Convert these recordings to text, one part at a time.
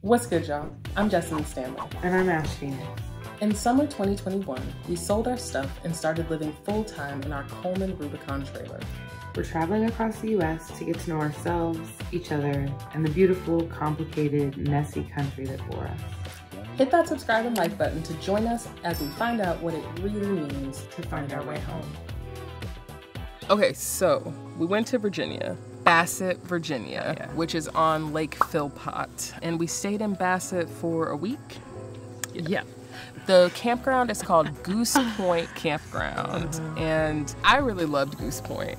What's good, y'all? I'm Jessamine Stanley. And I'm Ashton. In summer 2021, we sold our stuff and started living full-time in our Coleman Rubicon trailer. We're traveling across the U.S. to get to know ourselves, each other, and the beautiful, complicated, messy country that bore us. Hit that subscribe and like button to join us as we find out what it really means to find our way home. Okay, so we went to Virginia. Bassett, Virginia, which is on Lake Philpott. And we stayed in Bassett for a week. Yeah. The campground is called Goose Point Campground. And I really loved Goose Point.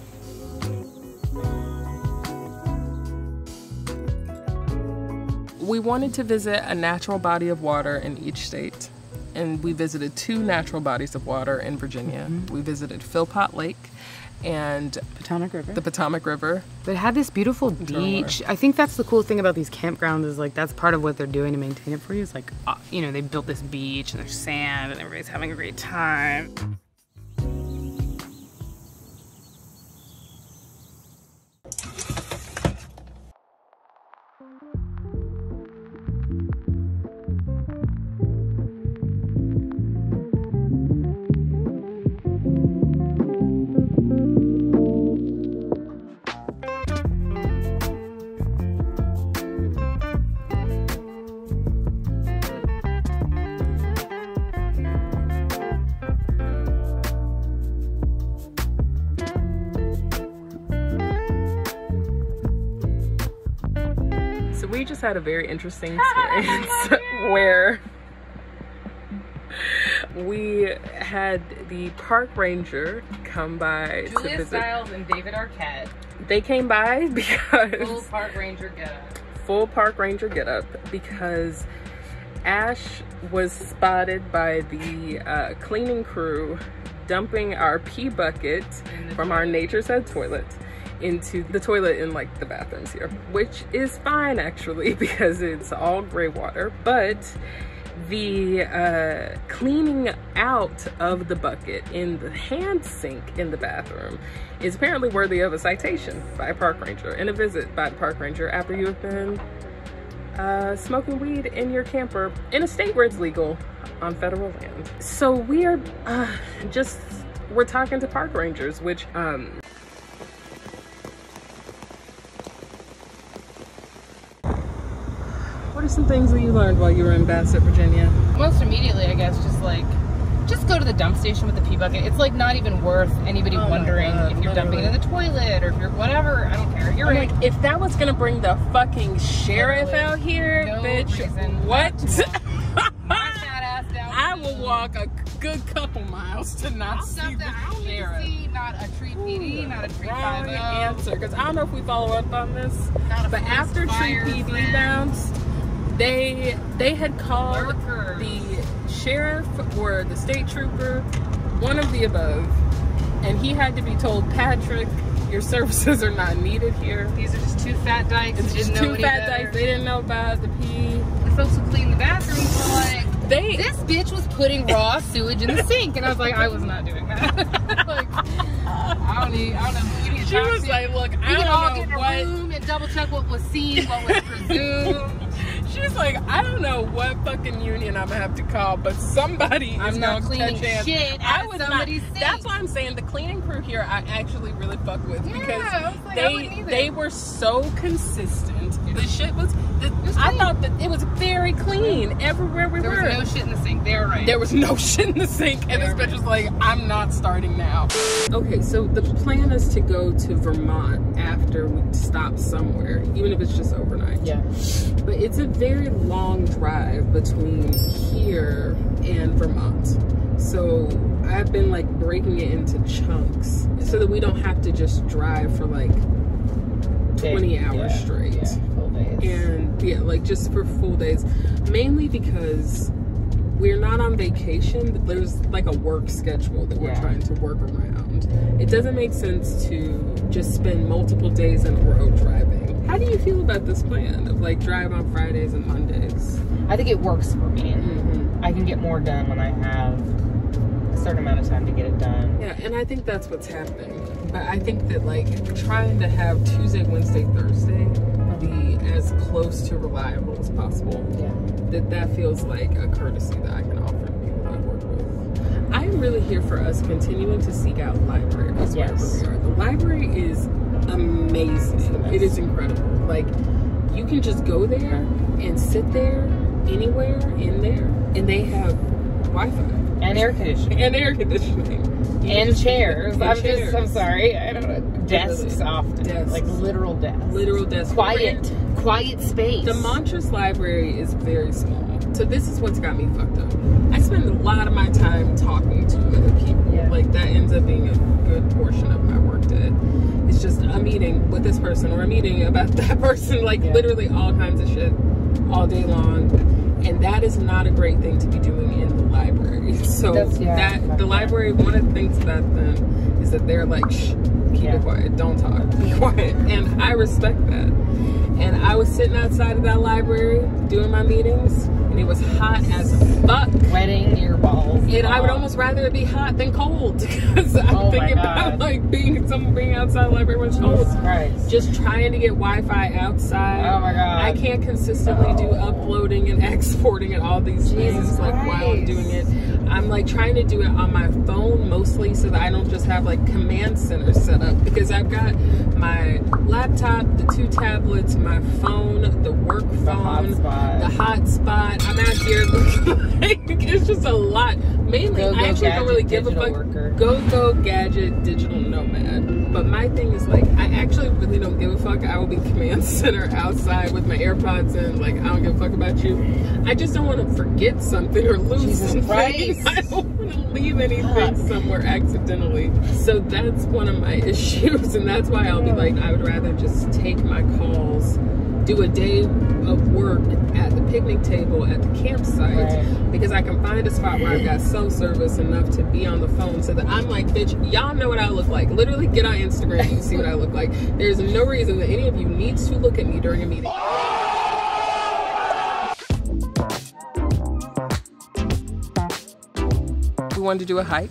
We wanted to visit a natural body of water in each state. And we visited 2 natural bodies of water in Virginia. We visited Philpott Lake and the Potomac River. But it had this beautiful beach. I think that's the cool thing about these campgrounds is like that's part of what they're doing to maintain it for you. It's like, you know, they built this beach and there's sand and everybody's having a great time. We just had a very interesting experience where we had the park ranger come by Julia to visit. Stiles and David Arquette. They came by because Full park ranger getup. Full park ranger getup because Ash was spotted by the cleaning crew dumping our pee bucket from our Nature's Head toilet into the toilet in like the bathrooms here, which is fine actually because it's all gray water, but the cleaning out of the bucket in the hand sink in the bathroom is apparently worthy of a citation by a park ranger and a visit by the park ranger after you have been smoking weed in your camper in a state where it's legal on federal land. So we're talking to park rangers, which what are some things that you learned while you were in Bassett, Virginia? Most immediately, I guess, just go to the dump station with the pee bucket. It's like not even worth anybody wondering if you're dumping it in the toilet or if you're whatever. I don't care. You're right. Like, if that was gonna bring the fucking sheriff out here, no bitch, reason what? March that ass down. I will walk a good couple miles to not see the sheriff. Not a tree PD, not a tree Wrong 50. answer, because I don't know if we follow up on this, but after tree PD friend. bounced, they had called the sheriff or the state trooper, one of the above, and he had to be told, Patrick, your services are not needed here. These are just 2 fat dykes. It's just 2 fat dykes. They didn't know about the pee. The folks who clean the bathrooms were like, this bitch was putting raw sewage in the sink, and I was like, I was not doing that. Like, I don't know. She was like, look, I can all don't get in know a room and double check what was seen, what was presumed. She's like, I don't know what fucking union I'm gonna have to call, but somebody is not gonna cleaning catch shit out of somebody's sink. That's why I'm saying the cleaning crew here I actually really fuck with because like, they were so consistent. The shit was I thought that it was very clean everywhere we were. There was no shit in the sink. They were right. There was no shit in the sink, and this bitch was like, I'm not starting now. Okay, so the plan is to go to Vermont after we stop somewhere, even if it's just overnight. Yeah. But it's a very long drive between here and Vermont. So I've been like breaking it into chunks so that we don't have to just drive for like 20 hours straight. Yeah, full days. And yeah, like just for full days. Mainly because we're not on vacation, but there's like a work schedule that we're trying to work around. It doesn't make sense to just spend multiple days in a row driving. How do you feel about this plan of like drive on Fridays and Mondays? I think it works for me. I can get more done when I have a certain amount of time to get it done. Yeah, and I think that's what's happening. But I think that like trying to have Tuesday, Wednesday, Thursday be as close to reliable as possible. Yeah. That feels like a courtesy that I can offer to people that I work with. I am really here for us continuing to seek out libraries wherever we are. The library is amazing. It is incredible. Like, you can just go there and sit there anywhere in there, and they have Wi-Fi. And air conditioning. And air conditioning. And chairs. I'm sorry. I don't know. Desks often. Desks. Like literal desks. Literal desks. Quiet space. The Montrose Library is very small. So this is what's got me fucked up. I spend a lot of my time talking to other people. Yeah. Like, that ends up being a good portion of my work day. It's just a meeting with this person or a meeting about that person. Like, literally all kinds of shit all day long. And that is not a great thing to be doing in the library. So the library, one of the things about them is that they're like, shh, keep it quiet, don't talk, be quiet. And I respect that. And I was sitting outside of that library doing my meetings, and it was hot as fuck. Wetting your balls. And I would almost rather it be hot than cold, because I'm thinking about like being outside the library when it's cold. Just trying to get Wi-Fi outside. Oh my god. I can't consistently do uploading and exporting and all these things like while I'm doing it. I'm like trying to do it on my phone mostly, so that I don't just have like command center set up, because I've got my laptop, the 2 tablets, my phone, the work phone, the hotspot. I'm out here like, it's just a lot. Mainly, I actually don't really give a fuck. Go gadget digital nomad. But my thing is like, I actually really don't give a fuck. I will be command center outside with my AirPods in. Like, I don't give a fuck about you. I just don't want to forget something or lose something. I don't want to leave anything somewhere accidentally. So that's one of my issues, and that's why I'll be like, I would rather just take my calls, do a day of work at the picnic table at the campsite, because I can find a spot where I've got cell service enough to be on the phone, so that I'm like, bitch, y'all know what I look like. Literally get on Instagram and see what I look like. There's no reason that any of you needs to look at me during a meeting. We wanted to do a hike.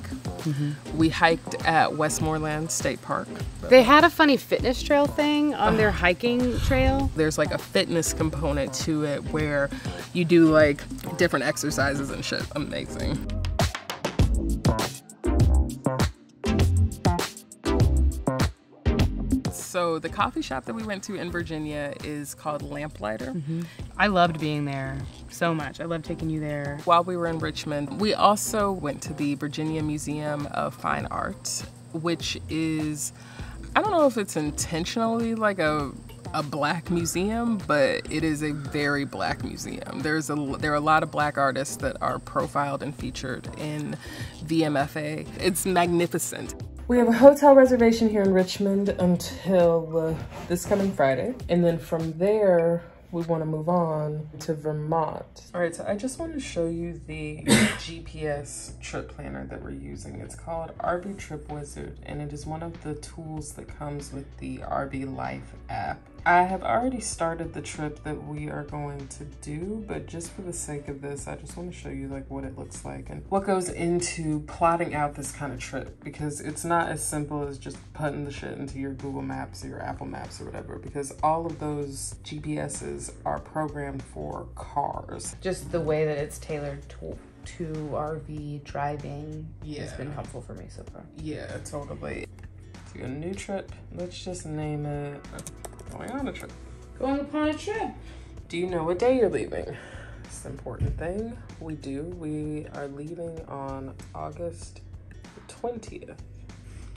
We hiked at Westmoreland State Park. They had a funny fitness trail thing on their hiking trail. There's like a fitness component to it where you do like different exercises and shit. Amazing. So the coffee shop that we went to in Virginia is called Lamplighter. I loved being there so much. I loved taking you there. While we were in Richmond, we also went to the Virginia Museum of Fine Arts, which is, I don't know if it's intentionally like a black museum, but it is a very black museum. There are a lot of black artists that are profiled and featured in VMFA. It's magnificent. We have a hotel reservation here in Richmond until this coming Friday. And then from there, we want to move on to Vermont. All right, so I just want to show you the GPS trip planner that we're using. It's called RV Trip Wizard, and it is one of the tools that comes with the RV Life app. I have already started the trip that we are going to do, but just for the sake of this, I just want to show you like what it looks like and what goes into plotting out this kind of trip, because it's not as simple as just putting the shit into your Google Maps or your Apple Maps or whatever, because all of those GPSs are programmed for cars. Just the way that it's tailored to RV driving has been helpful for me so far. Yeah, totally. So a new trip, let's just name it Going on a Trip. Going upon a trip. Do you know what day you're leaving? It's the important thing. We do. We are leaving on August 20th.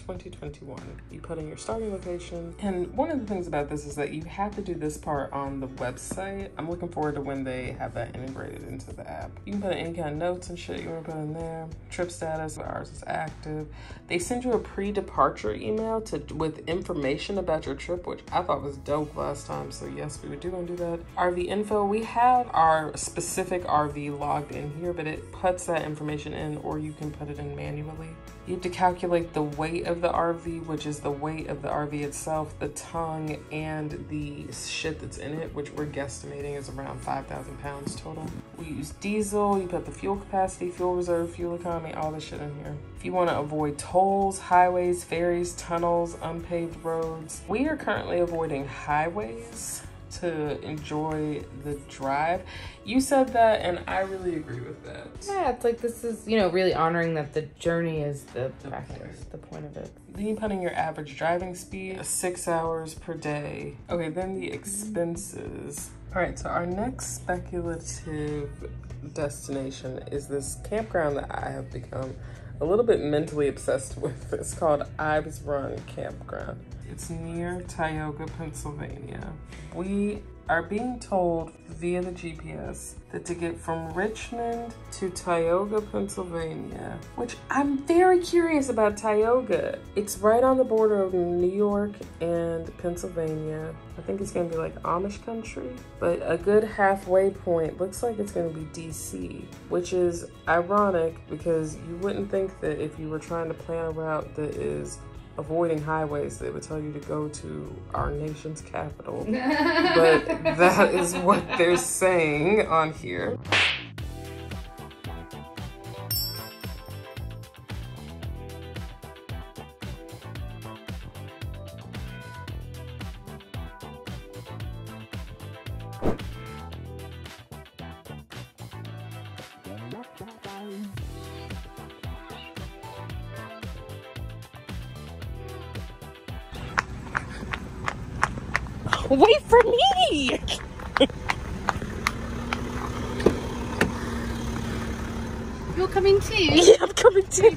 2021. You put in your starting location. And one of the things about this is that you have to do this part on the website. I'm looking forward to when they have that integrated into the app. You can put in any kind of notes and shit you want to put in there. Trip status, ours is active. They send you a pre-departure email with information about your trip, which I thought was dope last time. So yes, we do gonna do that. RV info, we have our specific RV logged in here, but it puts that information in, or you can put it in manually. You have to calculate the weight of the RV, which is the weight of the RV itself, the tongue, and the shit that's in it, which we're guesstimating is around 5,000 pounds total. We use diesel, you put the fuel capacity, fuel reserve, fuel economy, all this shit in here. If you want to avoid tolls, highways, ferries, tunnels, unpaved roads, we are currently avoiding highways to enjoy the drive. You said that, and I really agree with that. Yeah, it's like this is, you know, really honoring that the journey is the practice, the point of it. Then you put in your average driving speed, 6 hours per day. Okay, then the expenses. All right, so our next speculative destination is this campground that I have become a little bit mentally obsessed with. It's called Ives Run Campground. It's near Tioga, Pennsylvania. We are being told via the GPS that to get from Richmond to Tioga, Pennsylvania, which I'm very curious about Tioga. It's right on the border of New York and Pennsylvania. I think it's gonna be like Amish country, but a good halfway point looks like it's gonna be DC, which is ironic because you wouldn't think that if you were trying to plan a route that is avoiding highways, they would tell you to go to our nation's capital. But that is what they're saying on here. Wait for me! You're coming too? Yeah, I'm coming too.